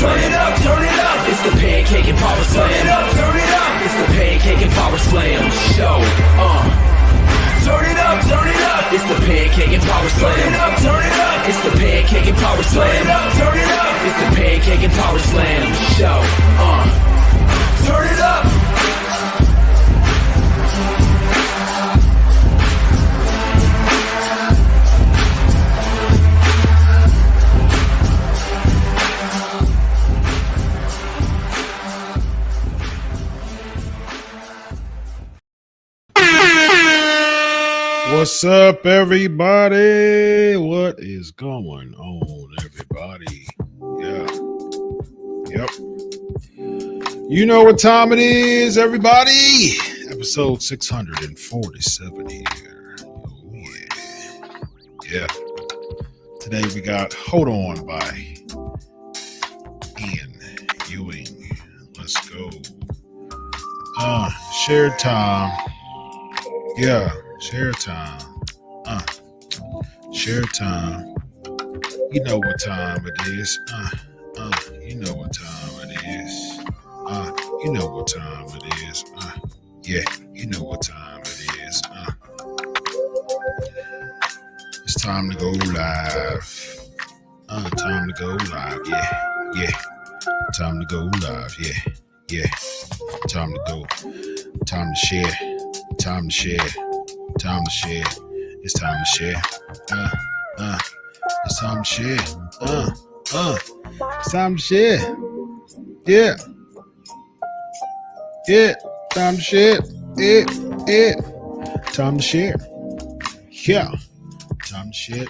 Slam. Turn it up, turn it up. It's the Pancake and Power Slam. Turn it up, turn it up. It's the Pancake and Powerslams Show. Turn it up, turn it up. It's the Pancake and Powerslam. Turn it up, turn it up. It's the Pancake and Powerslam. Turn it up, turn it up. It's the Pancake and Powerslams Show. Turn it up. What's up, everybody? What is going on, everybody? Yeah. Yep. You know what time it is, everybody. Episode 647 here. Oh, yeah. Yeah. Today we got Hold On by Ewing. Let's go. Shared time. Yeah. Share time. Share time. You know what time it is. You know what time it is. You know what time it is. Yeah, you know what time it is. It's time to go live. Time to go live. Yeah. Time to go live. Yeah. Time to go. Time to share. Time to share. Time to share. It's time to share. It's time to share. It's time to share. Yeah. Time to share. Yeah. Time to share. Yeah. Time to share.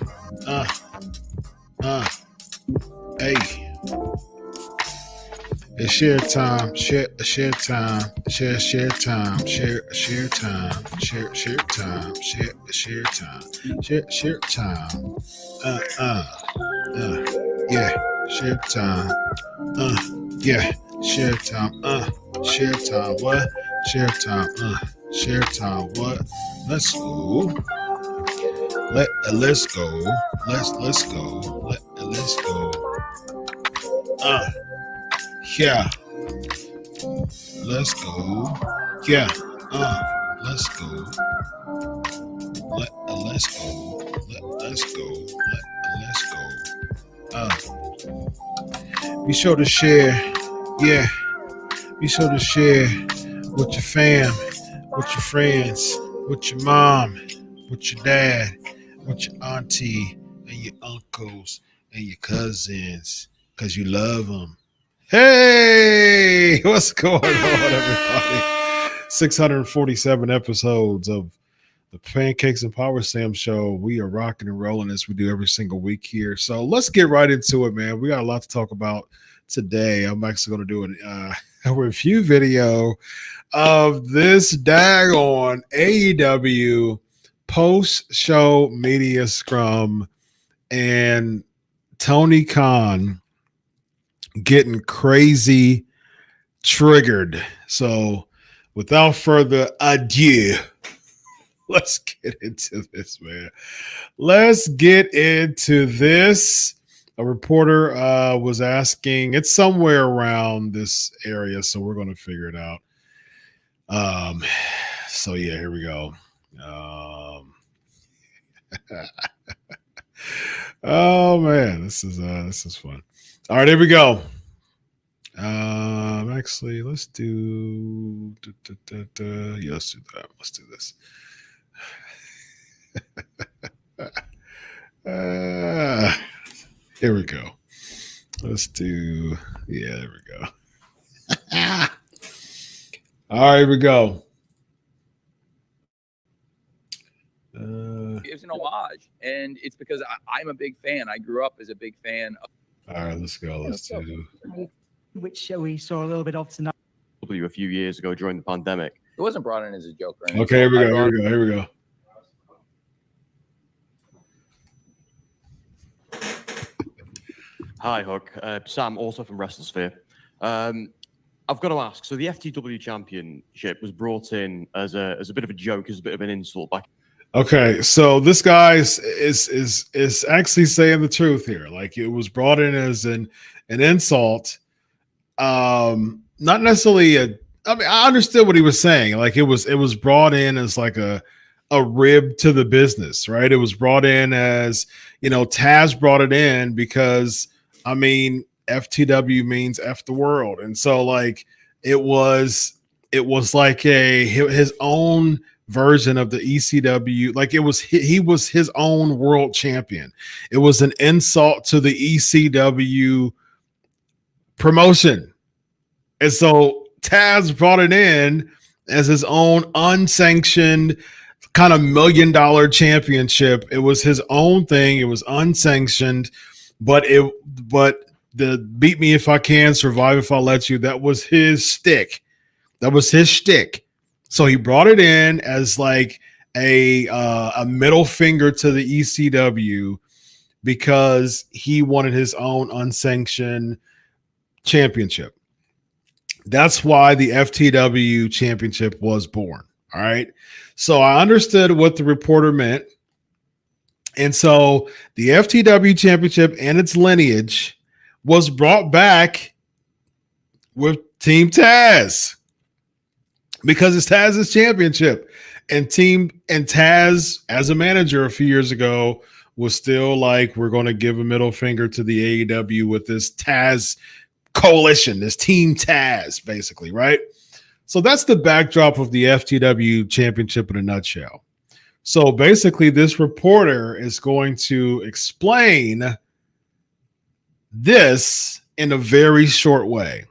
Hey. It's share time, share time, share time, share time, share time, share time, share time, share time, yeah, share time, yeah, share time, share time, what? Share time, what? Let's go, let's go, let's go, let's go, yeah. Let's go. Yeah. Let's go. Let's go. Let's go. Let's go. Be sure to share. Yeah. Be sure to share with your fam, with your friends, with your mom, with your dad, with your auntie and your uncles and your cousins, because you love them. Hey, what's going on, everybody? 647 episodes of the Pancakes and Powerslams Show. We are rocking and rolling as we do every single week here. So let's get right into it, man. We got a lot to talk about today. I'm actually going to do a review video of this daggone AEW post-show media scrum and Tony Khan getting crazy triggered. So without further ado, let's get into this, man. Let's get into this. A reporter was asking, it's somewhere around this area, so we're going to figure it out. So yeah, here we go. Oh man, this is fun. All right, here we go. Actually, let's do. Yeah, let's do that. Let's do this. Here we go. Let's do. Yeah, there we go. All right, here we go. It's an homage, and it's because I'm a big fan. I grew up as a big fan of. All right, let's go. Let's do. Which we saw a little bit of tonight. A few years ago during the pandemic. It wasn't brought in as a joke or anything. Okay, here we go. Here we go. Hi, Hug. Sam, also from WrestleSphere. I've got to ask. So the FTW Championship was brought in as a bit of a joke, as a bit of an insult back. Okay, so this guy is actually saying the truth here. Like, it was brought in as an insult not necessarily I mean, I understood what he was saying. Like it was brought in as like a rib to the business, right? It was brought in as, Taz brought it in because, I mean, FTW means F the world. And so like it was like his own version of the ECW. Like he was his own world champion. It was an insult to the ECW promotion. And so Taz brought it in as his own unsanctioned kind of $1 million championship. It was his own thing. It was unsanctioned, but the beat me if I can, survive if I let you, that was his stick. That was his shtick. So he brought it in as like a middle finger to the ECW because he wanted his own unsanctioned championship. That's why the FTW championship was born. All right. So I understood what the reporter meant. And so the FTW championship and its lineage was brought back with Team Taz because it's Taz's championship. And Taz, as a manager a few years ago, was still like, we're going to give a middle finger to the AEW with this Taz coalition, this Team Taz, basically, right? So that's the backdrop of the FTW championship in a nutshell. So basically, this reporter is going to explain this in a very short way.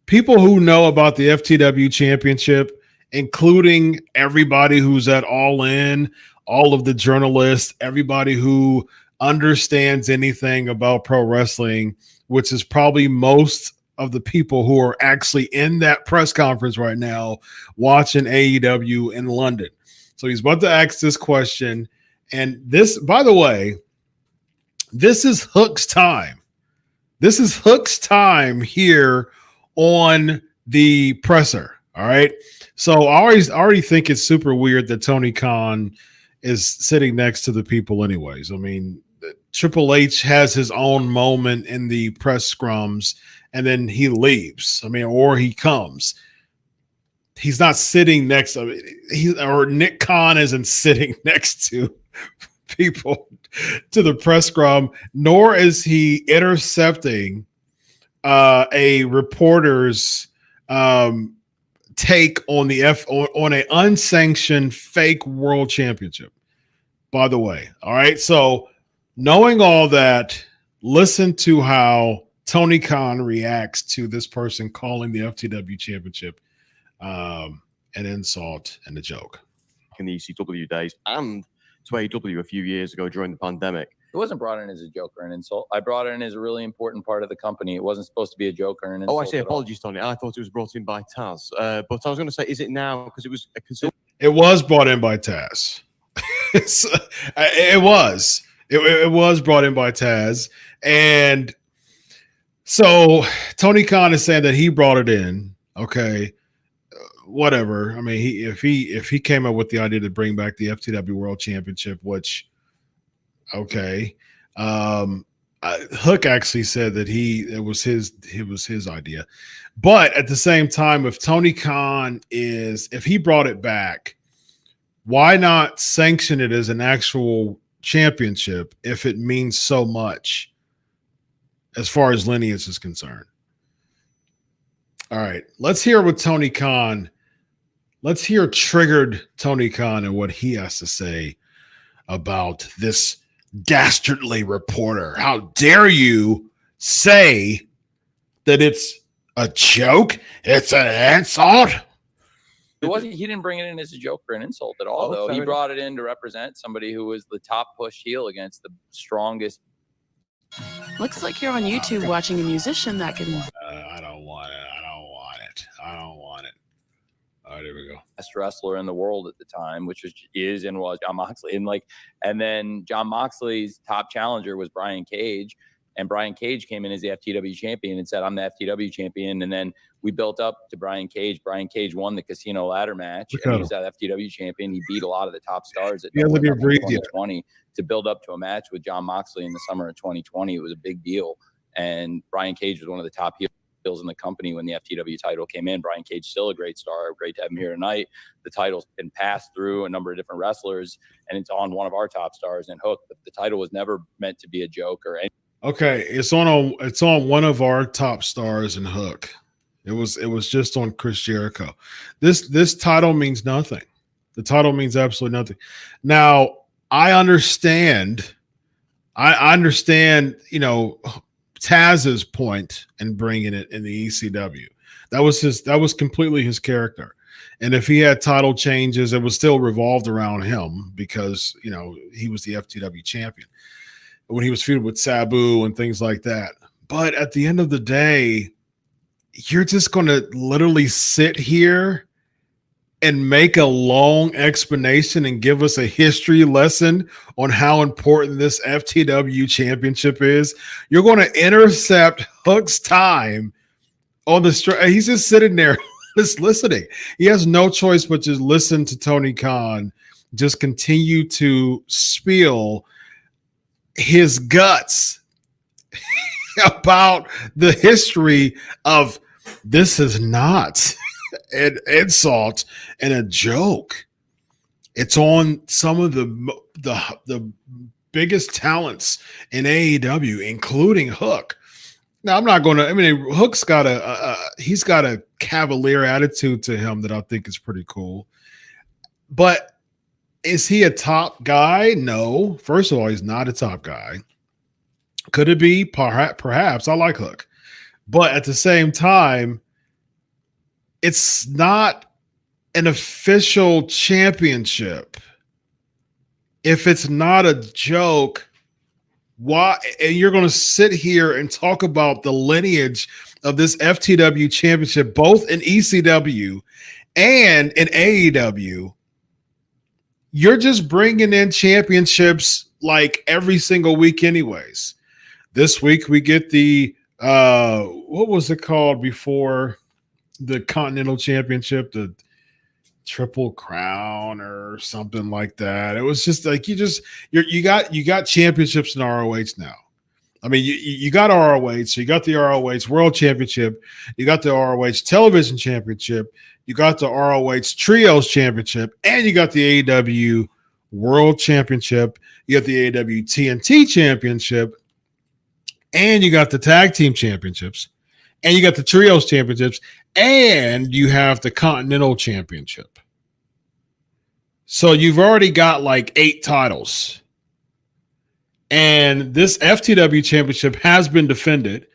People who know about the FTW championship, including everybody who's at All In, all of the journalists, everybody who understands anything about pro wrestling, which is probably most of the people who are actually in that press conference right now watching AEW in London. So he's about to ask this question. And this, by the way, this is Hook's time. This is Hook's time here on the presser. All right. So I already think it's super weird that Tony Khan is sitting next to the people anyways. I mean, Triple H has his own moment in the press scrums and then he leaves. I mean, or he comes. He's not sitting next to or Nick Khan isn't sitting next to people to the press scrum, nor is he intercepting a reporter's take on on an unsanctioned fake world championship. By the way, all right. So knowing all that, listen to how Tony Khan reacts to this person calling the FTW championship an insult and a joke. In the ECW days and to AEW a few years ago during the pandemic. It wasn't brought in as a joke or an insult. I brought it in as a really important part of the company. It wasn't supposed to be a joke or an insult. Oh, I say apologies, Tony. I thought it was brought in by Taz. But I was going to say, is it now? Because it was It was brought in by Taz. It was. It was brought in by Taz. And so Tony Khan is saying that he brought it in. Okay. Whatever. I mean, if he came up with the idea to bring back the FTW World Championship, which okay. Hook actually said that it was his idea. But at the same time, if Tony Khan if he brought it back, why not sanction it as an actual championship if it means so much as far as lineage is concerned? All right, let's hear what Tony Khan, let's hear triggered Tony Khan and what he has to say about this dastardly reporter. How dare you say that it's a joke? It's an insult. It wasn't. He didn't bring it in as a joke or an insult at all, though. He brought it in to represent somebody who was the top push heel against the strongest. Looks like you're on YouTube watching a musician that can. I don't want it. I don't want it. All right, here we go. Best wrestler in the world at the time, which was John Moxley, and then John Moxley's top challenger was Brian Cage, and Brian Cage came in as the FTW champion and said, "I'm the FTW champion," and then we built up to Brian Cage. Brian Cage won the Casino Ladder match, and he was that FTW champion. He beat a lot of the top stars at 2020 to build up to a match with John Moxley in the summer of 2020. It was a big deal, and Brian Cage was one of the top heels. bills in the company when the FTW title came in. Brian Cage, still a great star. Great to have him here tonight. The title's been passed through a number of different wrestlers, and it's on one of our top stars in Hook. But the title was never meant to be a joke or anything. Okay, it's on one of our top stars in Hook. It was just on Chris Jericho. This title means nothing. The title means absolutely nothing. Now, I understand, Taz's point in bringing it in the ECW. That was completely his character. And if he had title changes, it was still revolved around him because, he was the FTW champion when he was feuding with Sabu and things like that. But at the end of the day, you're just going to literally sit here and make a long explanation and give us a history lesson on how important this FTW championship is. You're going to intercept Hook's time on the he's just sitting there just listening. He has no choice but just listen to Tony Khan just continue to spiel his guts about the history of this is not an insult and a joke. It's on some of the biggest talents in AEW, including Hook. Now, I'm not going to. I mean, Hook's got he's got a cavalier attitude to him that I think is pretty cool. But is he a top guy? No. First of all, he's not a top guy. Could it be? Perhaps. I like Hook. But at the same time, it's not an official championship. If it's not a joke, why? And you're going to sit here and talk about the lineage of this FTW championship, both in ECW and in AEW. You're just bringing in championships like every single week anyways. This week we get the what was it called before the Continental Championship, the Triple Crown or something like that. It was just like you got championships in ROH now. I mean, you got ROH, so you got the ROH World Championship, you got the ROH Television Championship, you got the ROH Trios Championship, and you got the AEW World Championship, you got the AEW TNT Championship, and you got the Tag Team Championships, and you got the Trios Championships, and you have the Continental Championship. So you've already got like 8 titles. And this FTW Championship has been defended.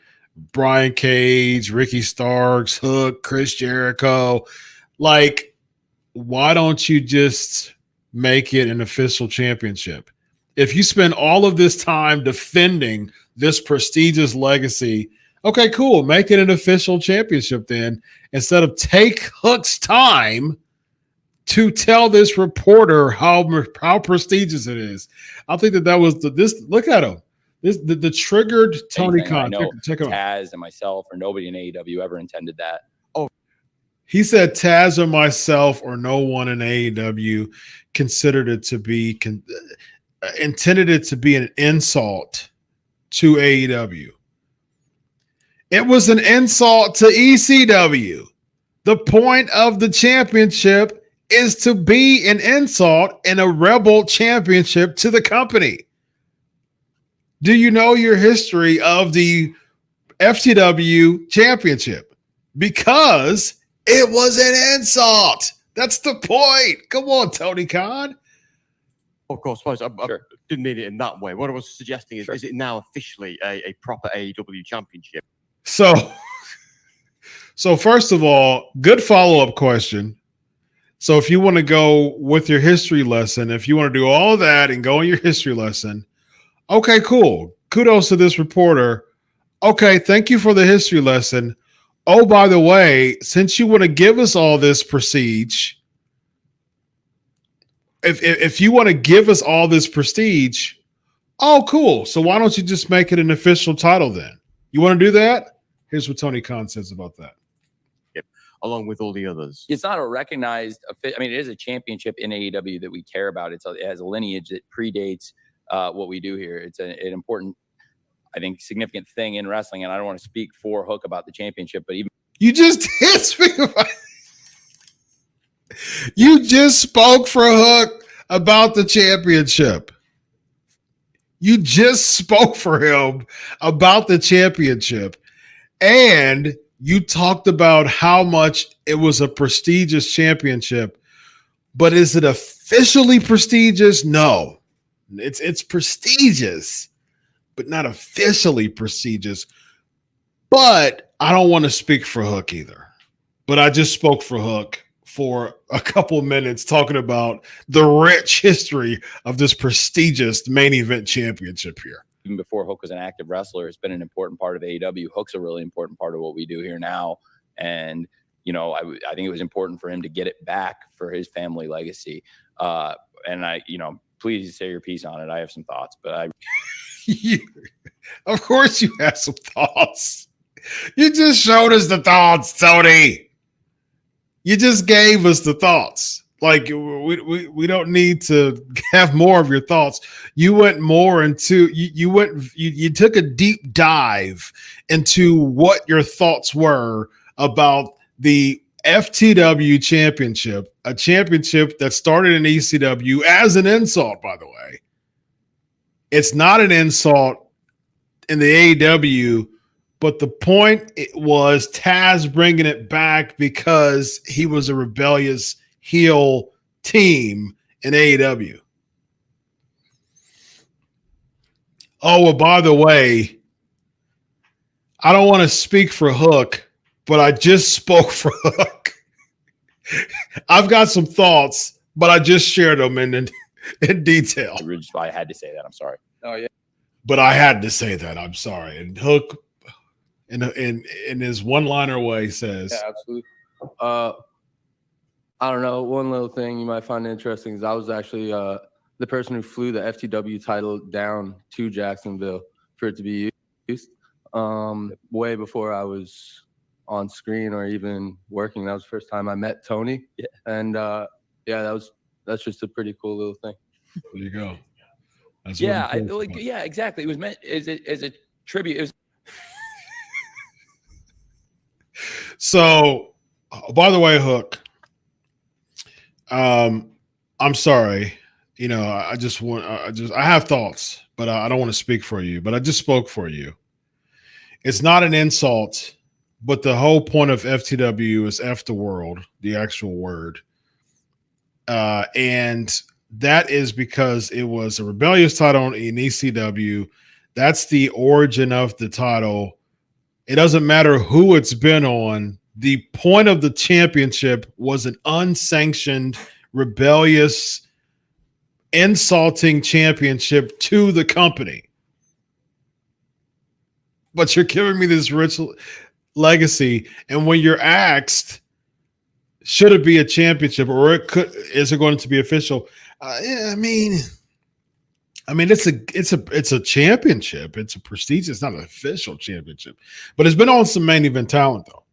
Brian Cage, Ricky Starks, Hook, Chris Jericho. Like, why don't you just make it an official championship? If you spend all of this time defending this prestigious legacy, okay, cool. Make it an official championship then, instead of take Hook's time to tell this reporter how prestigious it is. I think that was this. Look at him. The triggered Tony Khan. Check him out. Taz and myself or nobody in AEW ever intended that. Oh, he said Taz or myself or no one in AEW considered it to be intended it to be an insult to AEW. It was an insult to ECW. The point of the championship is to be an insult and a rebel championship to the company. Do you know your history of the FTW championship? Because it was an insult. That's the point. Come on, Tony Khan. Of course, I didn't mean it in that way. What I was suggesting is it now officially a proper AEW championship? So first of all, good follow-up question. So if you want to go with your history lesson, if you want to do all that and go in your history lesson, okay, cool. Kudos to this reporter. Okay, thank you for the history lesson. Oh, by the way, since you want to give us all this prestige, if you want to give us all this prestige, oh, cool. So why don't you just make it an official title then? You want to do that? Here's what Tony Khan says about that. Along with all the others. It's not a recognized, I mean, it is a championship in AEW that we care about. It has a lineage that predates what we do here. It's an important, I think, significant thing in wrestling. And I don't want to speak for Hook about the championship, but even You just did speak about You just spoke for Hook about the championship. You just spoke for him about the championship. And you talked about how much it was a prestigious championship. But is it officially prestigious? No. It's prestigious, but not officially prestigious. But I don't want to speak for Hook either. But I just spoke for Hook for a couple minutes talking about the rich history of this prestigious main event championship here. even before Hook was an active wrestler, it's been an important part of AEW. Hook's a really important part of what we do here now. And, you know, I think it was important for him to get it back for his family legacy. And I, you know, please say your piece on it. I have some thoughts, but Of course you have some thoughts. You just showed us the thoughts, Tony. You just gave us the thoughts. Like we don't need to have more of your thoughts. You went more into you took a deep dive into what your thoughts were about the FTW championship, a championship that started in ECW as an insult, by the way. It's not an insult in the AEW, but the point was Taz bringing it back because he was a rebellious heel team in AEW. Oh, well, by the way, I don't want to speak for Hook, but I just spoke for Hook. I've got some thoughts, but I just shared them in detail. I had to say that. I'm sorry. Oh yeah. But I had to say that. I'm sorry. And Hook, in his one-liner way, says, Yeah, absolutely. I don't know. One little thing you might find interesting is I was actually the person who flew the FTW title down to Jacksonville for it to be used. Way before I was on screen or even working. That was the first time I met Tony. Yeah. And that's just a pretty cool little thing. there you go. That's Yeah, what I'm yeah, exactly. It was meant as a tribute. It was. So, by the way, Hook, I'm sorry. You know, I have thoughts, but I don't want to speak for you. But I just spoke for you. It's not an insult, but the whole point of FTW is F the world, the actual word. And that is because it was a rebellious title in ECW. That's the origin of the title. It doesn't matter who it's been on. The point of the championship was an unsanctioned, rebellious, insulting championship to the company. But you're giving me this rich legacy. And when you're asked, should it be a championship or is it going to be official? I mean, it's a championship. It's a prestige. It's not an official championship, but it's been on some main event talent though.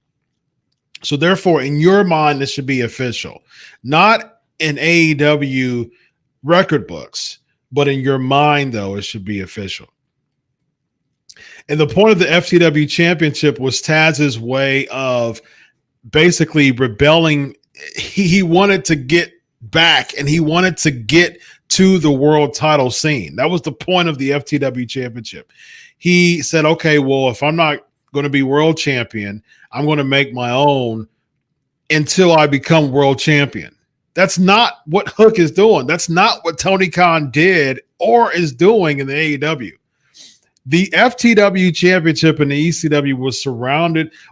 So therefore, in your mind, this should be official, not in AEW record books, but in your mind though, it should be official. And the point of the FTW championship was Taz's way of basically rebelling. He wanted to get back and he wanted to get to the world title scene. That was the point of the FTW championship. He said, okay, well, if I'm not going to be world champion, I'm going to make my own until I become world champion. That's not what Hook is doing. That's not what Tony Khan did or is doing in the AEW. The FTW championship in the ECW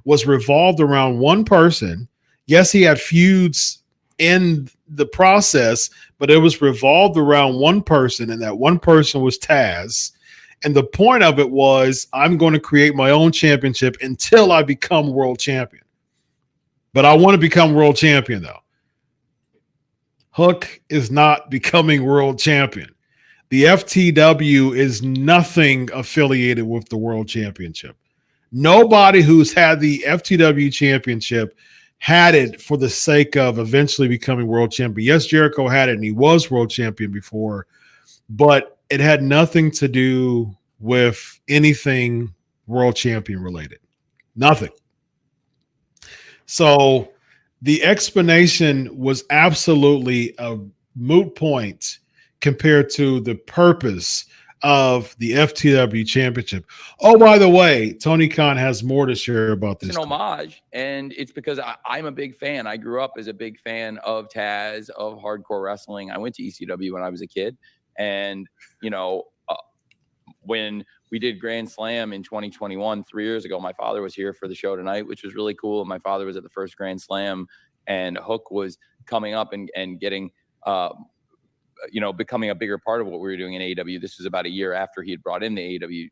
was revolved around one person. Yes, he had feuds in the process, but it was revolved around one person, and that one person was Taz. And the point of it was, I'm going to create my own championship until I become world champion. But I want to become world champion, though. Hook is not becoming world champion. The FTW is nothing affiliated with the world championship. Nobody who's had the FTW championship had it for the sake of eventually becoming world champion. Yes, Jericho had it and he was world champion before, but it had nothing to do with anything world champion related. Nothing. So the explanation was absolutely a moot point compared to the purpose of the FTW championship. Oh, by the way, Tony Khan has more to share about this. It's an homage, and it's because I'm a big fan. I grew up as a big fan of Taz, of hardcore wrestling. I went to ECW when I was a kid, and when we did Grand Slam in 2021, 3 years ago, my father was here for the show tonight, which was really cool. My father was at the first Grand Slam, and Hook was coming up and getting, becoming a bigger part of what we were doing in AEW. This was about a year after he had brought in the AEW,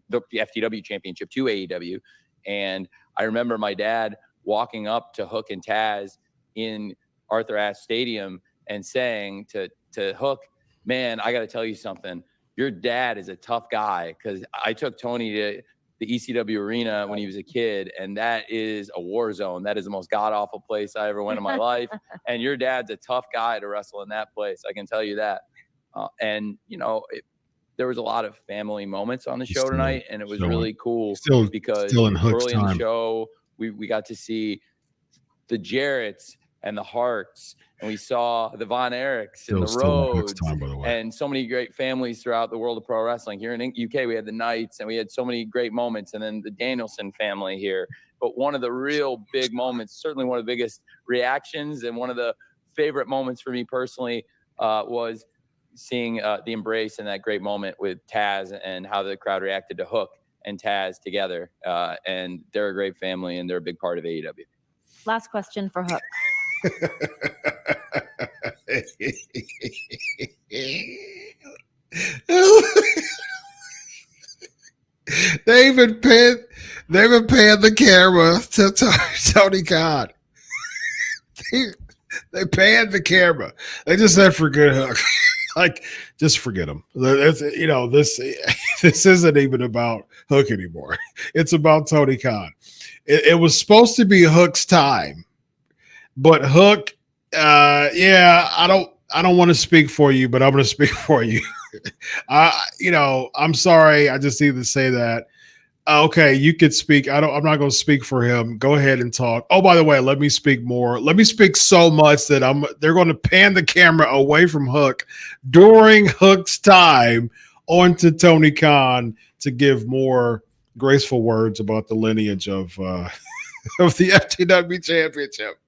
the FTW championship to AEW. And I remember my dad walking up to Hook and Taz in Arthur Ashe Stadium and saying to Hook, "Man, I got to tell you something. Your dad is a tough guy," because I took Tony to the ECW arena when he was a kid, and that is a war zone. That is the most god-awful place I ever went in my life. And your dad's a tough guy to wrestle in that place. I can tell you that. There was a lot of family moments on the show tonight, and it was really cool because in Hook's early time. in the show, we got to see the Jarretts and the Harts, and we saw the Von Erichs and the Rhodes, time, by the way. and so many great families throughout the world of pro wrestling. Here in UK, we had the Knights, and we had so many great moments, and then the Danielson family here. But one of the real big moments, certainly one of the biggest reactions, and one of the favorite moments for me personally, was seeing the embrace in that great moment with Taz and how the crowd reacted to Hook and Taz together. And they're a great family, and they're a big part of AEW. Last question for Hook. They even panned the camera to Tony Khan. They panned the camera. They just said, "Forget Hook." Like, just forget him. This isn't even about Hook anymore. It's about Tony Khan. It was supposed to be Hook's time, but Hook, I don't want to speak for you, but I'm going to speak for you. I'm sorry. I just need to say that. Okay, you could speak. I'm not going to speak for him. Go ahead and talk. Oh, by the way, let me speak more. Let me speak so much that they're going to pan the camera away from Hook during Hook's time onto Tony Khan to give more graceful words about the lineage of the FTW championship.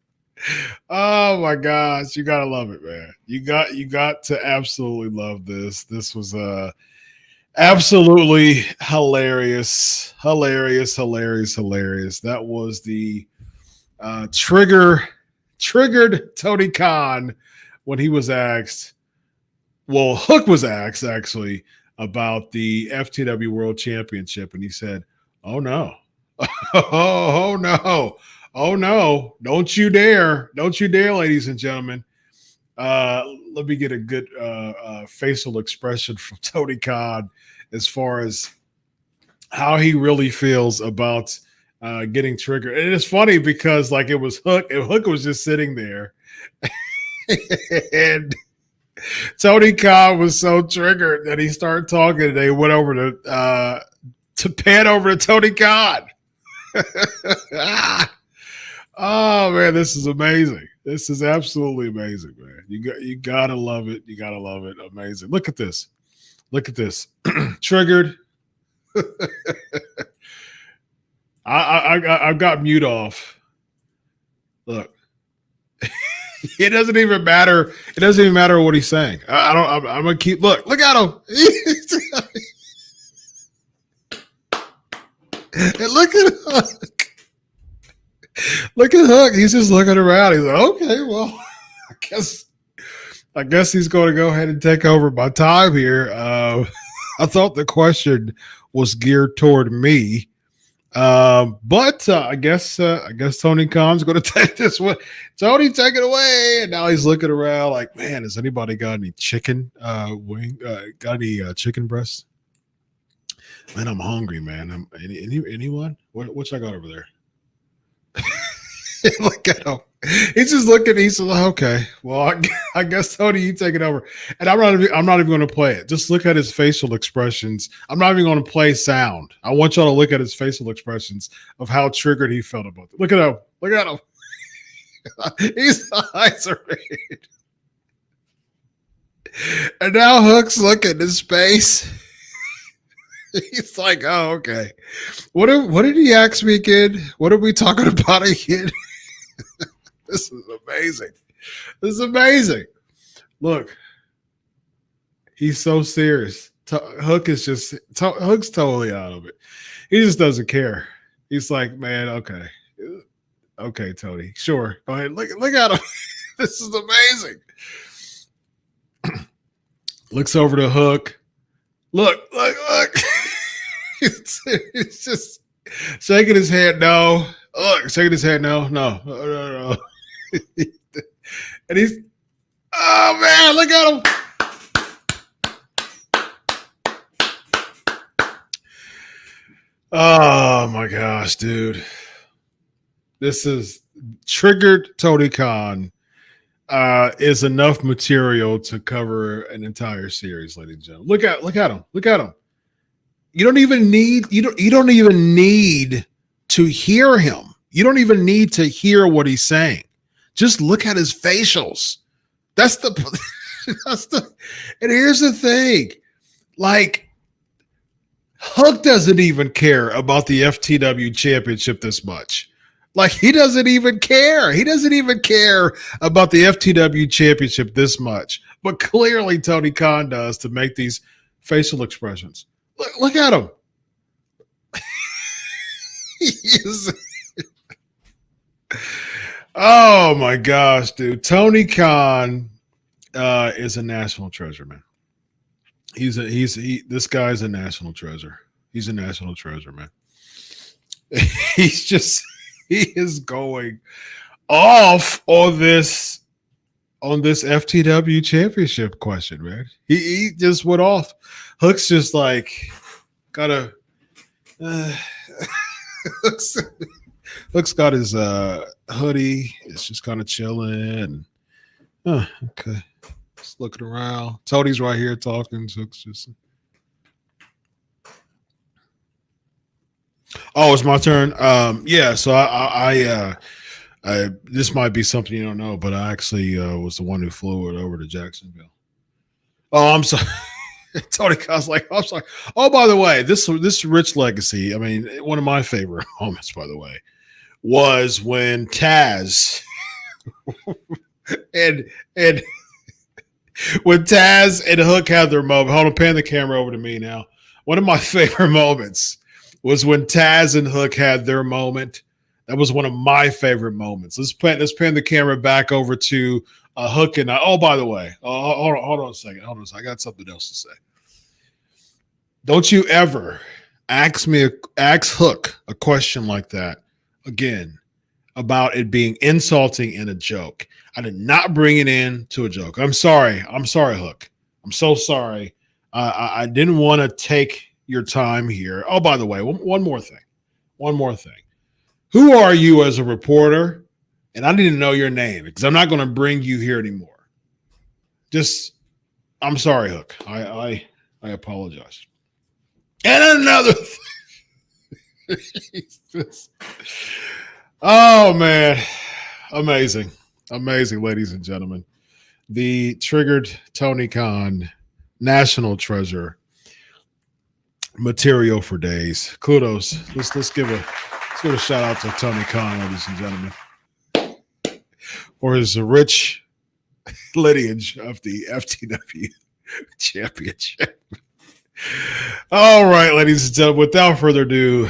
Oh my gosh, you gotta love it, man. You got to absolutely love this. This was absolutely hilarious. That was the triggered Tony Khan when he was asked. Well, Hook was asked actually about the FTW World Championship, and he said, "Oh no, oh no, oh no! Don't you dare, ladies and gentlemen." Let me get a good facial expression from Tony Khan as far as how he really feels about getting triggered. And it's funny because like it was Hook, and Hook was just sitting there, and Tony Khan was so triggered that he started talking, and they went over to pan over to Tony Khan. Oh man, this is amazing. This is absolutely amazing, man. You gotta love it. You gotta love it. Amazing. Look at this. Triggered. I got mute off. Look. It doesn't even matter. It doesn't even matter what he's saying. I'm gonna keep look at him. And look at Hook. Look at Hook. He's just looking around. He's like, okay, well, I guess he's going to go ahead and take over my time here. I thought the question was geared toward me. But I guess Tony Khan's going to take this one. Tony, take it away. And now he's looking around like, man, has anybody got any chicken wing? Got any chicken breasts? Man, I'm hungry, man. Anyone? What I got over there? Look at him. He's just looking. He's like, okay, well, I guess Tony, you take it over. And I'm not even going to play it. Just look at his facial expressions. I'm not even going to play sound. I want y'all to look at his facial expressions of how triggered he felt about it. Look at him. Look at him. His eyes are red. And now Hook's looking at his face. He's like, oh, okay. What did he ask me again? What are we talking about again? This is amazing. This is amazing. Look, he's so serious. Hook's totally out of it. He just doesn't care. He's like, man, okay. Okay, Tony. Sure. Go ahead. Look at him. This is amazing. Looks over to Hook. Look. He's just shaking his head. No. Look, shaking his head. No. And he's, oh man, look at him. Oh my gosh, dude. This is triggered Tony Khan is enough material to cover an entire series, ladies and gentlemen. Look at him. Look at him. You don't even need to hear him. You don't even need to hear what he's saying. Just look at his facials. That's the and here's the thing. Like, Hook doesn't even care about the FTW championship this much. Like, he doesn't even care. He doesn't even care about the FTW championship this much. But clearly Tony Khan does to make these facial expressions. Look at him. Oh my gosh, dude. Tony Khan is a national treasure, man. This guy's a national treasure. He's a national treasure, man. He is going off on this FTW championship question, man. He just went off. Hook's just like gotta Hook's got his hoodie. It's just kind of chilling. Okay. Just looking around. Tony's right here talking. So Hook's just. Oh, it's my turn. Yeah. So I this might be something you don't know, but I actually was the one who flew it over to Jacksonville. Oh, I'm sorry. Tony Khan's like, I'm sorry. Oh, by the way, this rich legacy. I mean, one of my favorite moments, by the way, was when Taz and when Taz and Hook had their moment. Hold on, pan the camera over to me now. One of my favorite moments was when Taz and Hook had their moment. That was one of my favorite moments. Let's pan the camera back over to Hook and I. Oh, by the way, hold on a second. I got something else to say. Don't you ever ask Hook a question like that again about it being insulting and a joke. I did not bring it in to a joke. I'm sorry, Hook. I'm so sorry. I didn't want to take your time here. Oh, by the way, one more thing. Who are you as a reporter? And I need to know your name because I'm not going to bring you here anymore. I'm sorry, Hook. I apologize. And another thing. Oh, man. Amazing, ladies and gentlemen. The triggered Tony Khan national treasure material for days. Kudos. Let's give a shout out to Tony Khan, ladies and gentlemen, for his rich lineage of the FTW championship. All right, ladies and gentlemen, without further ado,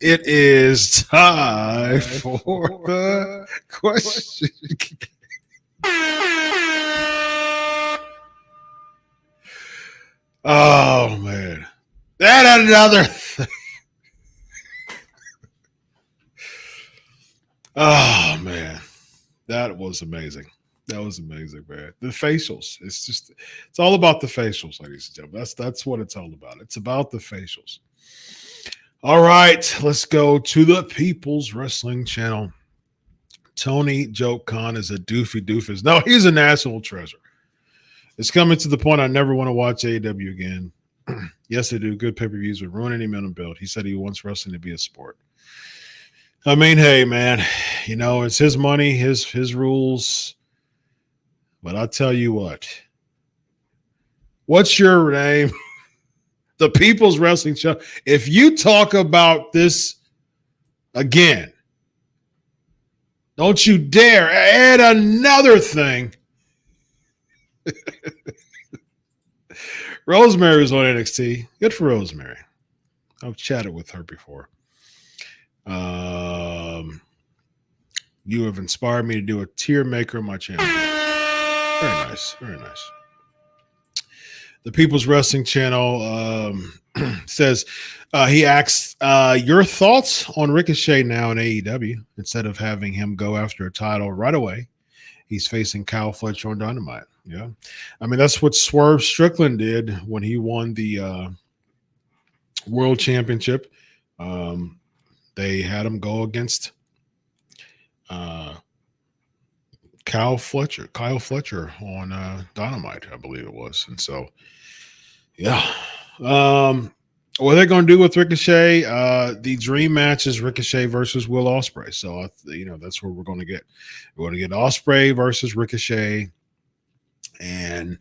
it is time for the question. Oh, man. And another thing. Oh, man. That was amazing. That was amazing, man. The facials. It's all about the facials, ladies and gentlemen. That's what it's all about. It's about the facials. All right, let's go to the People's Wrestling Channel. Tony Joke Khan is a doofus. No, he's a national treasure. It's coming to the point I never want to watch AEW again. Yes, they do. Good pay-per-views would ruin any minimum build. He said he wants wrestling to be a sport. I mean, hey, man, you know, it's his money, his rules. But I'll tell you what. What's your name? The People's Wrestling Show. If you talk about this again, don't you dare add another thing. Rosemary was on NXT. Good for Rosemary. I've chatted with her before. You have inspired me to do a tier maker on my channel. Very nice. Very nice. The People's Wrestling Channel says he asks your thoughts on Ricochet now in AEW instead of having him go after a title right away. He's facing Kyle Fletcher on Dynamite. Yeah. I mean, that's what Swerve Strickland did when he won the World Championship. They had him go against Kyle Fletcher on Dynamite, I believe it was. And so, yeah. What they're going to do with Ricochet, the dream match is Ricochet versus Will Ospreay. So, you know, that's what we're going to get. We're going to get Ospreay versus Ricochet. And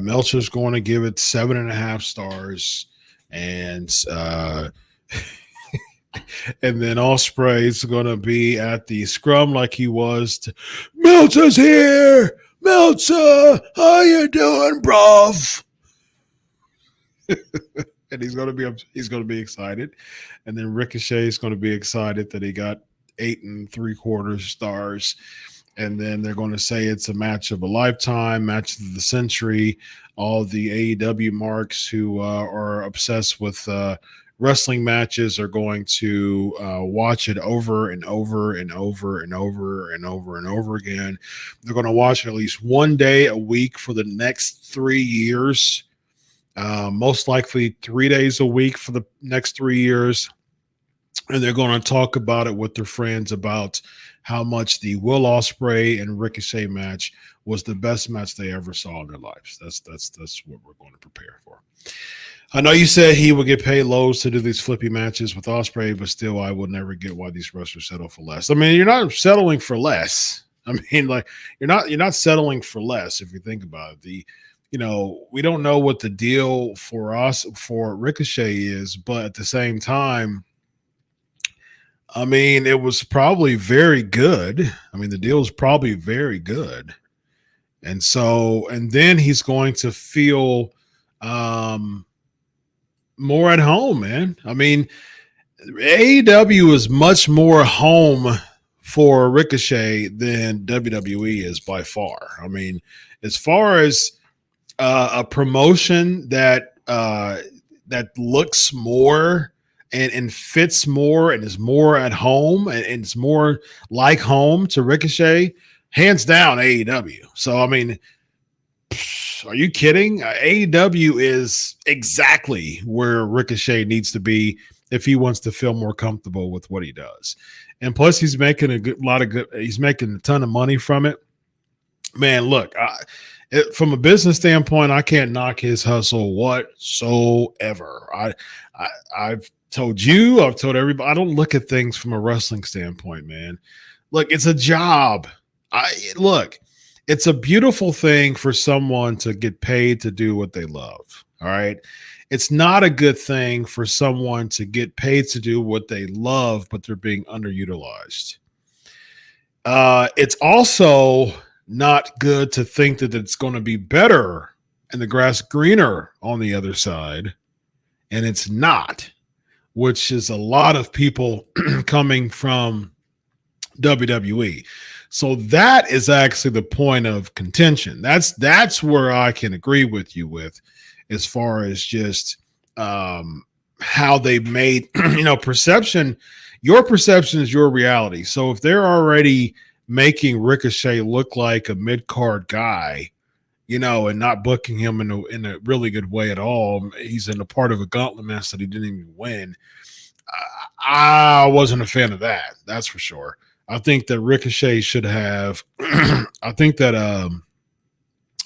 Meltzer's going to give it 7.5 stars. And and then Ospreay's going to be at the scrum like he was. Meltzer's here. Meltzer, how you doing, bruv? And he's going to be excited. And then Ricochet is going to be excited that he got 8 3/4 stars. And then they're going to say it's a match of a lifetime, match of the century. All the AEW marks who are obsessed with wrestling matches are going to watch it over and over and over and over and over and over again. They're going to watch it at least one day a week for the next 3 years. Most likely 3 days a week for the next 3 years. And they're going to talk about it with their friends about how much the Will Ospreay and Ricochet match was the best match they ever saw in their lives. That's what we're going to prepare for. I know you said he would get paid loads to do these flippy matches with Ospreay, but still, I will never get why these wrestlers settle for less. I mean, you're not settling for less. I mean, like you're not settling for less if you think about it. We don't know what the deal for Ricochet is, but at the same time, I mean, it was probably very good. I mean, the deal was probably very good. And then he's going to feel more at home, man. I mean, AEW is much more home for Ricochet than WWE is by far. I mean, as far as a promotion that looks more and fits more and is more at home and it's more like home to Ricochet, hands down AEW. So, I mean, are you kidding? AEW is exactly where Ricochet needs to be if he wants to feel more comfortable with what he does. And plus, he's making he's making a ton of money from it. Man, look, from a business standpoint, I can't knock his hustle whatsoever. I've told you, I've told everybody, I don't look at things from a wrestling standpoint, man. Look, it's a job. It's a beautiful thing for someone to get paid to do what they love. All right. It's not a good thing for someone to get paid to do what they love, but they're being underutilized. It's also not good to think that it's going to be better and the grass greener on the other side. And it's not, which is a lot of people coming from WWE. So that is actually the point of contention. That's where I can agree with you with as far as just how they made, perception. Your perception is your reality. So if they're already making Ricochet look like a mid-card guy, and not booking him in a really good way at all, he's in a part of a gauntlet match that he didn't even win. I wasn't a fan of that. That's for sure. I think that Ricochet should have. I think that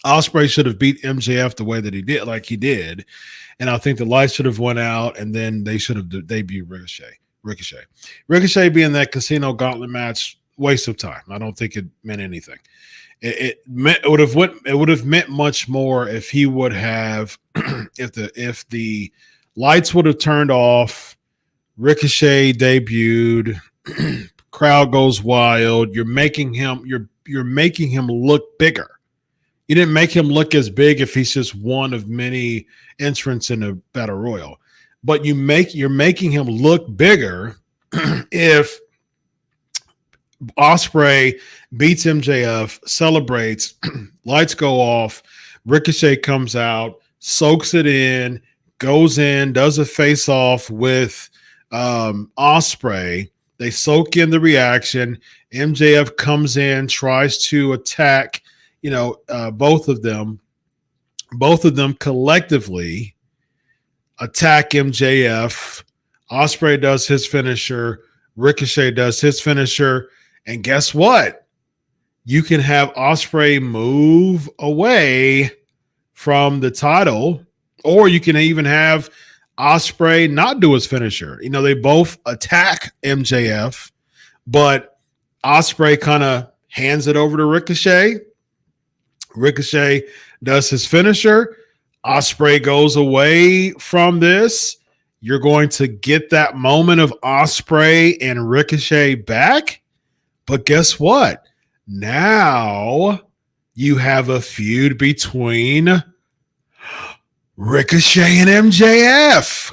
Ospreay should have beat MJF the way that he did, like he did, and I think the lights should have went out, and then they should have debuted Ricochet being that Casino Gauntlet match, waste of time. I don't think it meant anything. It would have meant much more if he would have if the lights would have turned off. Ricochet debuted, crowd goes wild. You're making him look bigger. You didn't make him look as big if he's just one of many entrants in a battle royal. But you're making him look bigger if Ospreay beats MJF, celebrates, lights go off, Ricochet comes out, soaks it in, goes in, does a face off with Ospreay. They soak in the reaction. MJF comes in, tries to attack, both of them collectively attack MJF. Ospreay does his finisher. Ricochet does his finisher. And guess what? You can have Ospreay move away from the title, or you can even have Ospreay not do his finisher. They both attack MJF, but Ospreay kind of hands it over to Ricochet. Ricochet does his finisher. Ospreay goes away from this. You're going to get that moment of Ospreay and Ricochet back. But guess what? Now you have a feud between Ricochet and MJF.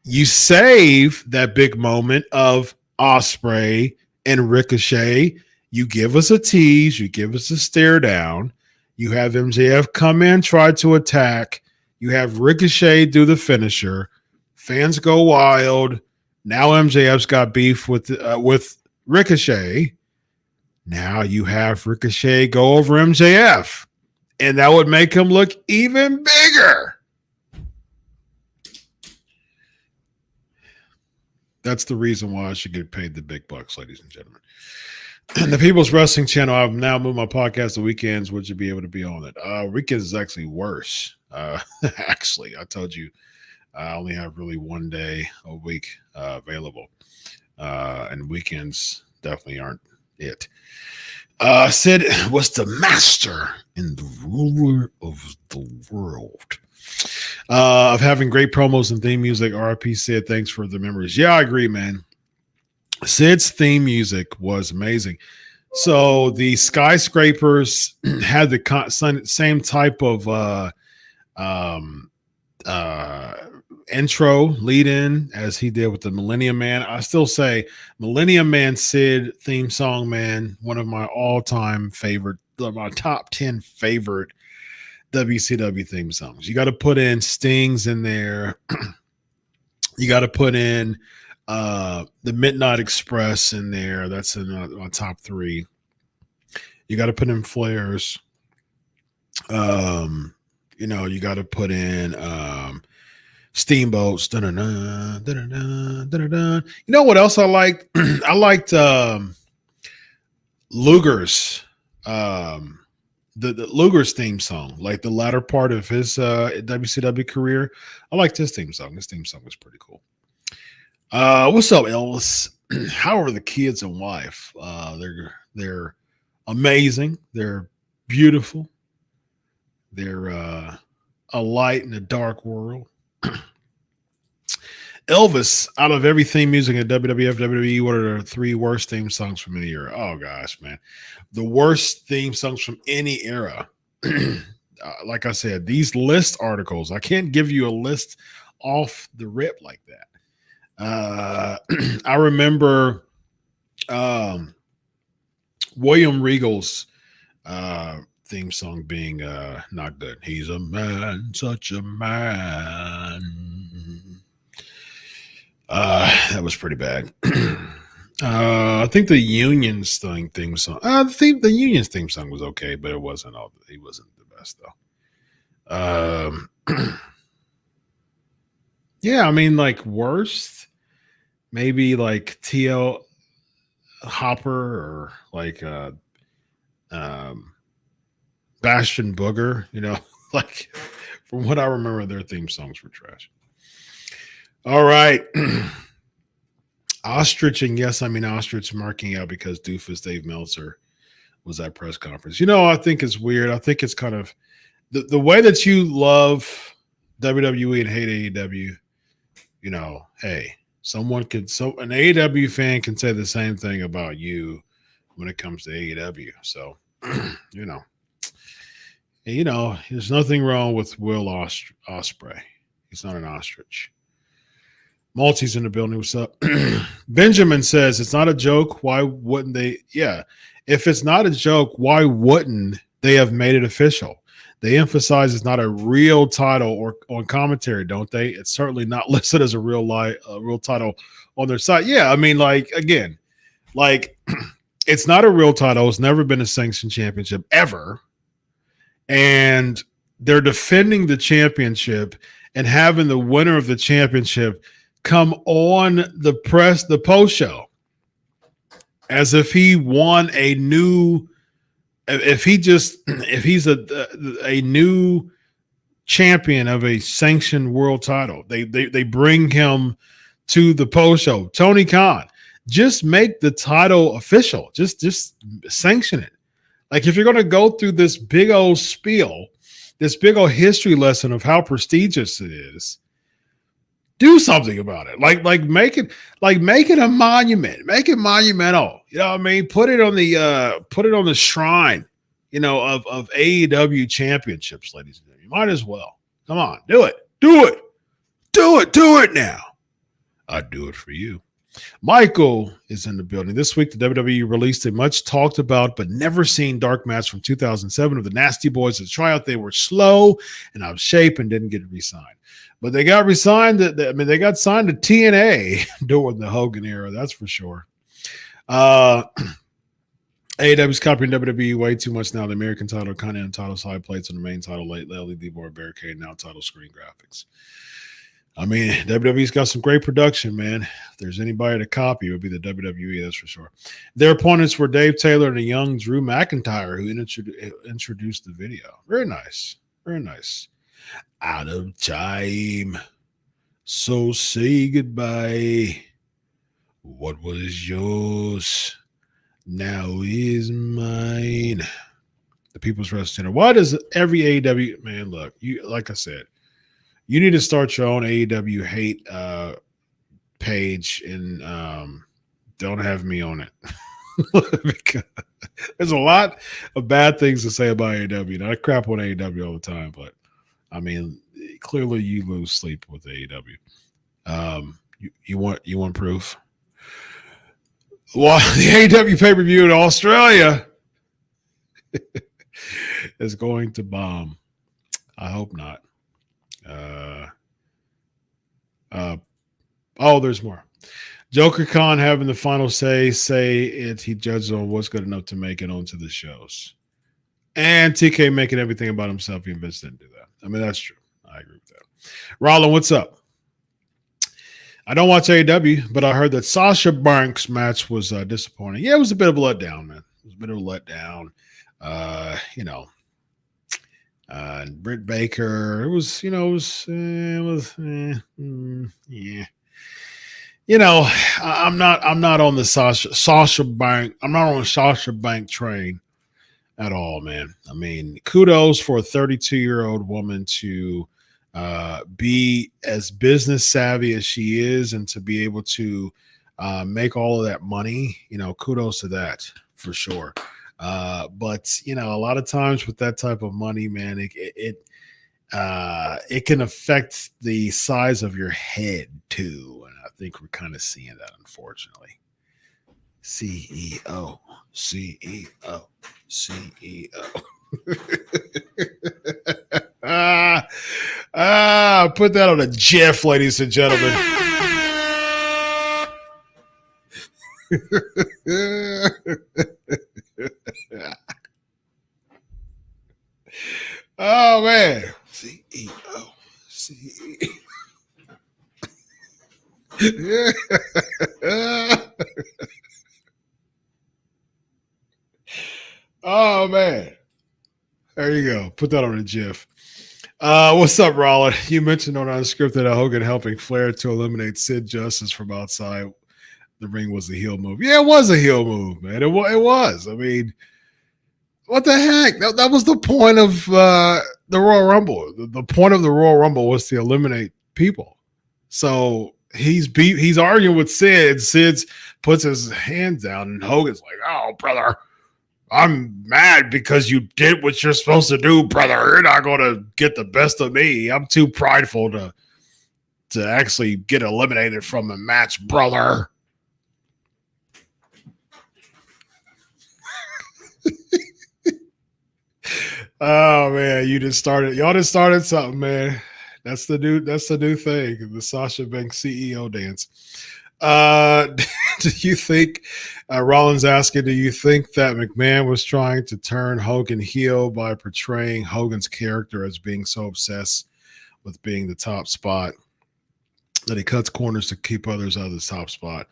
You save that big moment of Ospreay and Ricochet. You give us a tease. You give us a stare down. You have MJF come in, try to attack. You have Ricochet do the finisher. Fans go wild. Now MJF's got beef with Ricochet. Now you have Ricochet go over MJF. And that would make him look even bigger. That's the reason why I should get paid the big bucks, ladies and gentlemen. The People's Wrestling Channel, I've now moved my podcast to weekends. Would you be able to be on it? Weekends is actually worse. Actually, I told you I only have really one day a week available. And weekends definitely aren't it. Sid was the master and the ruler of the world. Of having great promos and theme music. RIP Sid, thanks for the memories. Yeah, I agree, man. Sid's theme music was amazing. So the Skyscrapers had the same type of intro lead in as he did with the Millennium Man. I still say Millennium Man Sid theme song, man, one of my all-time favorite, my top 10 favorite WCW theme songs. You got to put in Stings in there. You got to put in the Midnight Express in there. That's in my top 3. You got to put in Flares. You got to put in Steamboats. Da-da-da, da-da-da, da-da-da. You know what else I liked? I liked Luger's the Luger's theme song, like the latter part of his WCW career. I liked his theme song. His theme song was pretty cool. What's up, Elvis? How are the kids and wife? They're amazing. They're beautiful. They're a light in a dark world. Elvis, out of every theme music in WWF, WWE, what are the 3 worst theme songs from any era? Oh, gosh, man. The worst theme songs from any era. Like I said, these list articles, I can't give you a list off the rip like that. I remember William Regal's theme song being not good. He's a man, such a man. That was pretty bad. I think the Unions theme song. The Unions theme song was okay, but it wasn't all. He wasn't the best though. Yeah, I mean, like worst. maybe like TL Hopper or like Bastion Booger, like from what I remember, their theme songs were trash. All right. Ostrich, and yes, I mean Ostrich marking out because Doofus Dave Meltzer was at press conference. I think it's weird. I think it's kind of the way that you love WWE and hate AEW, hey, an AEW fan can say the same thing about you when it comes to AEW. So, there's nothing wrong with Will Ospreay. He's not an ostrich. Malty's in the building. What's up? Benjamin says it's not a joke. Why wouldn't they? Yeah. If it's not a joke, why wouldn't they have made it official? They emphasize it's not a real title or on commentary, don't they? It's certainly not listed as a real title on their site. Yeah. I mean, again, it's not a real title. It's never been a sanctioned championship ever. And they're defending the championship and having the winner of the championship come on the post show as if he won if he's a new champion of a sanctioned world title. They bring him to the post show. Tony Khan, just make the title official. Just sanction it. Like, if you're going to go through this big old spiel, this big old history lesson of how prestigious it is, do something about it. Like make it a monument. Make it monumental. You know what I mean? Put it on the shrine, of AEW championships, ladies and gentlemen. You might as well. Come on, do it. Do it. Do it now. I'd do it for you. Michael is in the building. This week, the WWE released a much talked about but never seen dark match from 2007 of the Nasty Boys at tryout. They were slow and out of shape and didn't get re-signed. But they got re-signed. They got signed to TNA during the Hogan era. That's for sure. AEW's copying WWE way too much now. The American title, Continental title, side plates on the main title, LED board, barricade, now title screen graphics. I mean, WWE's got some great production, man. If there's anybody to copy, it would be the WWE, that's for sure. Their opponents were Dave Taylor and a young Drew McIntyre, who introduced the video. Very nice. Very nice. Out of time. So say goodbye. What was yours now is mine. The People's Wrestling Center. Why does every AEW, man, look, like I said, you need to start your own AEW hate page and don't have me on it. Because there's a lot of bad things to say about AEW. And I crap on AEW all the time, but I mean, clearly you lose sleep with AEW. You want proof? Well, the AEW pay-per-view in Australia is going to bomb. I hope not. There's more. Joker Khan having the final say it. He judges on what's good enough to make it onto the shows. And TK making everything about himself. He Vince didn't do that. I mean, that's true. I agree with that. Rollin, what's up? I don't watch AEW, but I heard that Sasha Banks' match was disappointing. Yeah, it was a bit of a letdown, man. It was a bit of a letdown. And Britt Baker, yeah. I'm not on the Sasha Bank. I'm not on the Sasha Bank train at all, man. I mean, kudos for a 32-year-old woman to be as business savvy as she is and to be able to make all of that money. Kudos to that for sure. But a lot of times with that type of money, man, it can affect the size of your head too. And I think we're kind of seeing that, unfortunately. CEO. Put that on a GIF, ladies and gentlemen. Oh man, CEO. Oh man. There you go. Put that on a GIF. What's up, Rollin? You mentioned on Unscripted Hogan helping Flair to eliminate Sid Justice from outside the ring was a heel move. Yeah, it was a heel move, man. It was. I mean, what the heck? That was the point of the Royal Rumble. The point of the Royal Rumble was to eliminate people. So he's arguing with Sid. Sid puts his hands down, and Hogan's like, "Oh, brother, I'm mad because you did what you're supposed to do, brother. You're not going to get the best of me. I'm too prideful to actually get eliminated from a match, brother." Oh man, y'all just started something, man. That's the new thing, the Sasha Banks CEO dance. Do you think Rollins asking, do you think that McMahon was trying to turn Hogan heel by portraying Hogan's character as being so obsessed with being the top spot that he cuts corners to keep others out of the top spot?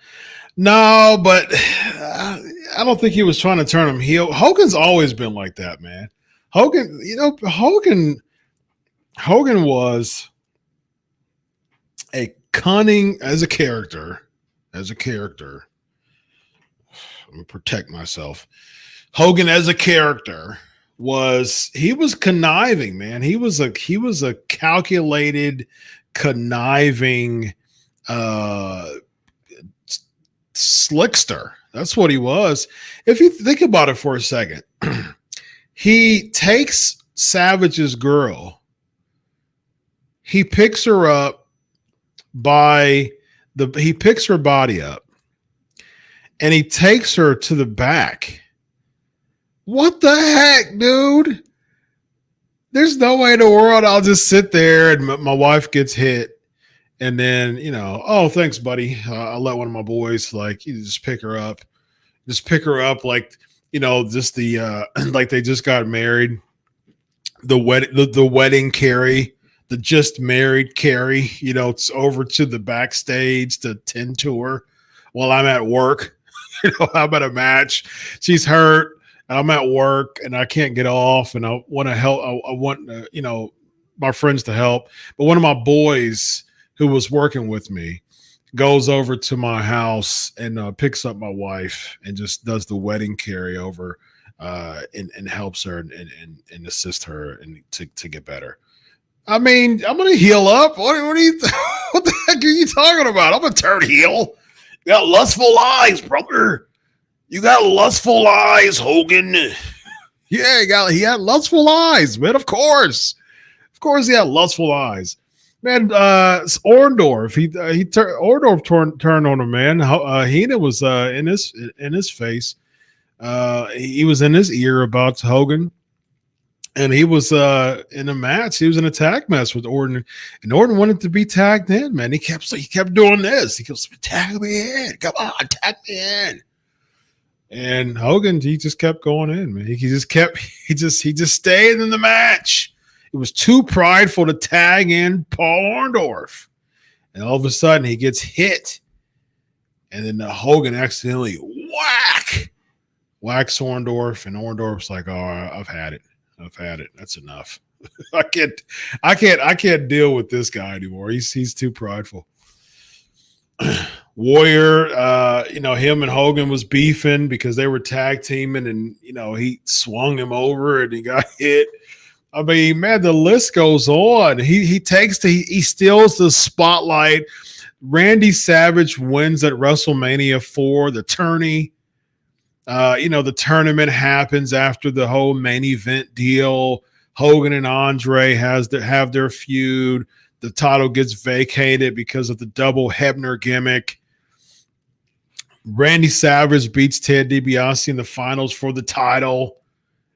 No, but I don't think he was trying to turn him heel. Hogan's always been like that, man. Hogan was a cunning as a character. Let me protect myself. Hogan as a character was conniving, man. He was a calculated, conniving slickster. That's what he was. If you think about it for a second, he takes Savage's girl. He picks her up he picks her body up and he takes her to the back. What the heck, dude? There's no way in the world I'll just sit there and my wife gets hit and then, oh, thanks, buddy. I'll let one of my boys, you just pick her up. Just pick her up like, just the like they just got married. The wedding carry. The just married Carrie, it's over to the backstage to tend to her while I'm at work. I'm at a match. She's hurt. And I'm at work and I can't get off and I want to help. I want, my friends to help. But one of my boys who was working with me goes over to my house and picks up my wife and just does the wedding carry over and helps her and assist her and to get better. I mean, I'm going to heal up. What the heck are you talking about? I'm going to turn heel. You got lustful eyes, brother. You got lustful eyes, Hogan. Yeah, he had lustful eyes, man. Of course he had lustful eyes. Man, Orndorff, Orndorff turned on him, man. Heenan was in his face. He was in his ear about Hogan. And he was in a match. He was in a tag match with Orton, and Orton wanted to be tagged in. Man, he kept doing this. He goes, "Tag me in! Come on, tag me in!" And Hogan, he just kept going in. Man, he just stayed in the match. He was too prideful to tag in Paul Orndorff, and all of a sudden he gets hit, and then Hogan accidentally whacks Orndorff, and Orndorff's like, "Oh, I've had it. That's enough. I can't deal with this guy anymore. He's too prideful." Warrior, him and Hogan was beefing because they were tag teaming, and he swung him over and he got hit. I mean, man, the list goes on. He steals the spotlight. Randy Savage wins at WrestleMania 4, the tourney. The tournament happens after the whole main event deal. Hogan and Andre have their feud. The title gets vacated because of the double Hebner gimmick. Randy Savage beats Ted DiBiase in the finals for the title.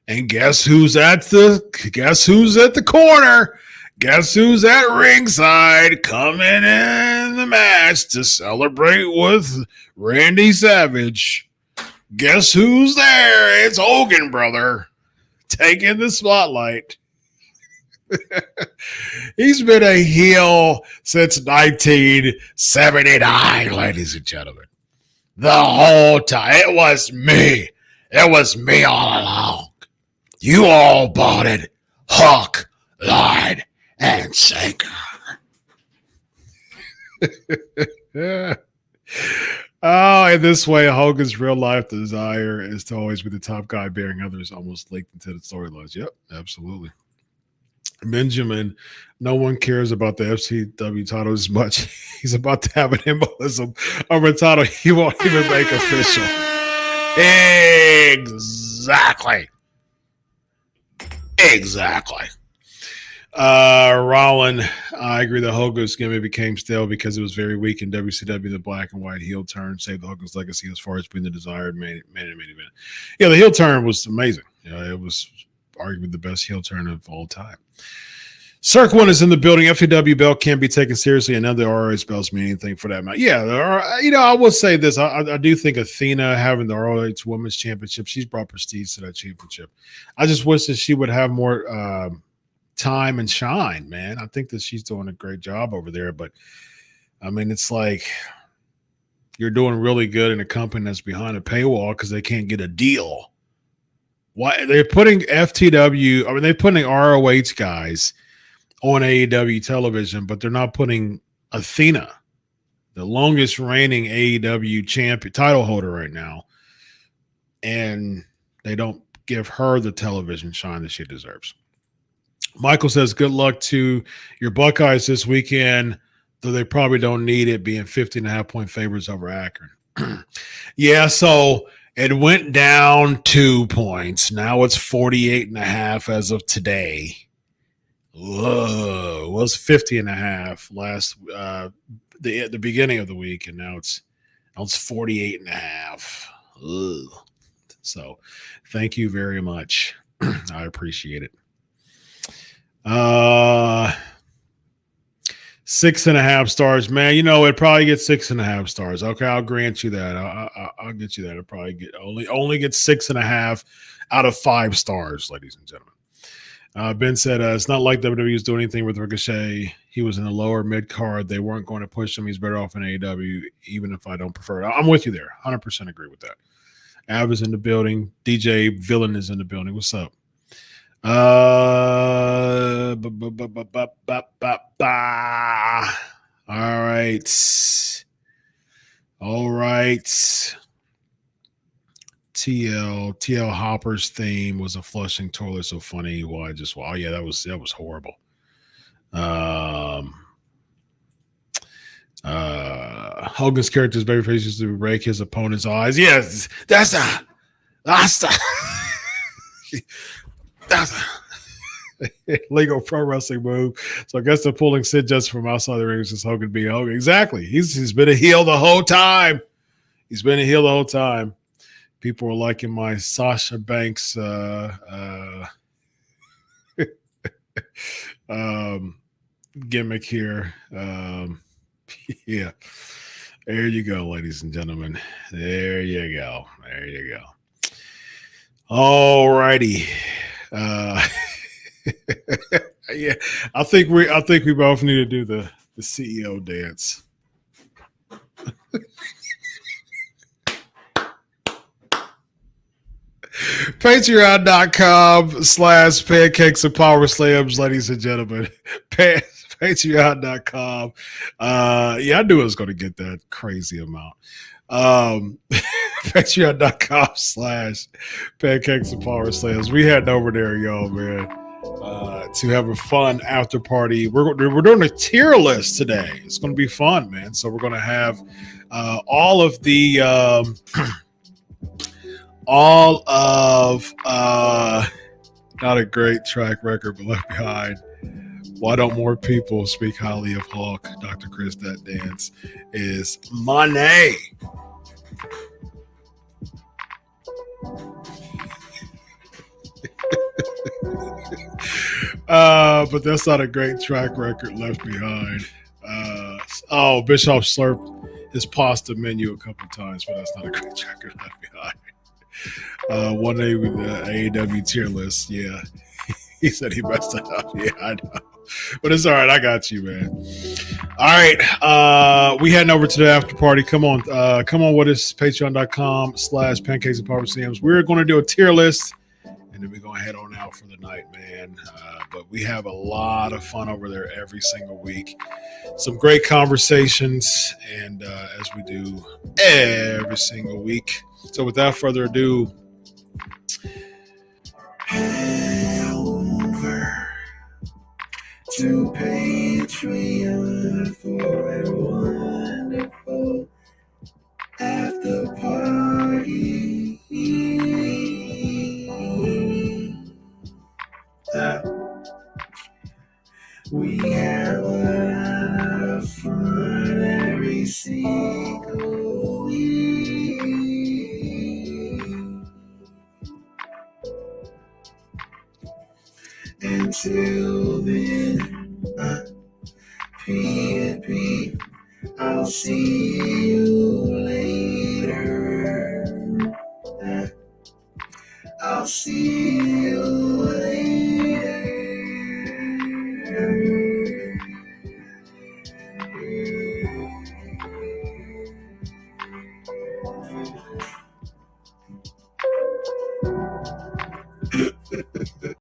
And guess who's at the corner? Guess who's at ringside coming in the match to celebrate with Randy Savage? Guess who's there? It's Hogan, brother, taking the spotlight. He's been a heel since 1979, ladies and gentlemen. The whole time. It was me. It was me all along. You all bought it. Hook, line, and sinker. Oh, in this way, Hogan's real life desire is to always be the top guy, bearing others almost linked into the storylines. Yep, absolutely. Benjamin, no one cares about the FCW title as much. He's about to have an embolism over a title he won't even make official. Exactly. Rollin, I agree that Hogan's gimmick became stale because it was very weak in WCW. The black and white heel turn saved Hogan's legacy as far as being the desired main event. Yeah, the heel turn was amazing. It was arguably the best heel turn of all time. Cirque One is in the building. FCW belt can't be taken seriously, and none of the ROH belts mean anything for that matter. Yeah, I will say this. I do think Athena having the ROH Women's Championship, she's brought prestige to that championship. I just wish that she would have more time and shine, man. I think that she's doing a great job over there, but I mean, it's like you're doing really good in a company that's behind a paywall because they can't get a deal. Why they're putting FTW? I mean, they're putting ROH guys on AEW television, but they're not putting Athena, the longest reigning AEW champion title holder right now, and they don't give her the television shine that she deserves. Michael says, good luck to your Buckeyes this weekend, though they probably don't need it, being 50.5-point favorites over Akron. Yeah, so it went down 2 points. Now it's 48.5 as of today. Whoa, it was 50.5 last the beginning of the week, and now it's 48.5. So thank you very much. I appreciate it. 6.5 stars, man. It probably gets 6.5 stars. Okay, I'll grant you that. I'll get you that. It'll probably get only get 6.5 out of 5 stars, ladies and gentlemen. Ben said, it's not like WWE is doing anything with Ricochet. He was in the lower mid card. They weren't going to push him. He's better off in AEW, even if I don't prefer it. I'm with you there. 100% agree with that. Av is in the building. DJ Villain is in the building. What's up? All right. TL Hopper's theme was a flushing toilet so funny. Yeah, that was horrible. Hogan's character's babyface used to rake his opponent's eyes. Yes, that's a legal pro wrestling move. So I guess they're pulling Sid just from outside the ring since Hogan being Hogan. Exactly. He's been a heel the whole time. People were liking my Sasha Banks gimmick here. Yeah. There you go, ladies and gentlemen. There you go. All righty. Yeah, I think we both need to do the CEO dance. Patreon.com/Pancakes and Powerslams, ladies and gentlemen. Patreon.com. Yeah, I knew I was going to get that crazy amount. Patreon.com/Pancakes and Powerslams. We heading over there, y'all, man, to have a fun after party. We're doing a tier list today. It's going to be fun, man. So we're going to have all of not a great track record, but left behind. Why don't more people speak highly of Hawk? Dr. Chris, that dance is money. But that's not a great track record left behind. Bischoff slurped his pasta menu a couple times, but that's not a great track record left behind. One day with the AEW tier list, yeah. He said he messed up. Yeah, I know. But it's all right. I got you, man. All right. We heading over to the after party. Come on with us. Patreon.com/Pancakes and Powerslams. We're going to do a tier list, and then we're going to head on out for the night, man. But we have a lot of fun over there every single week. Some great conversations, and as we do every single week. So without further ado, head over to Patreon for a wonderful after party. We have a lot of fun every single week. Until then, P&P, I'll see you later. I'll see you later.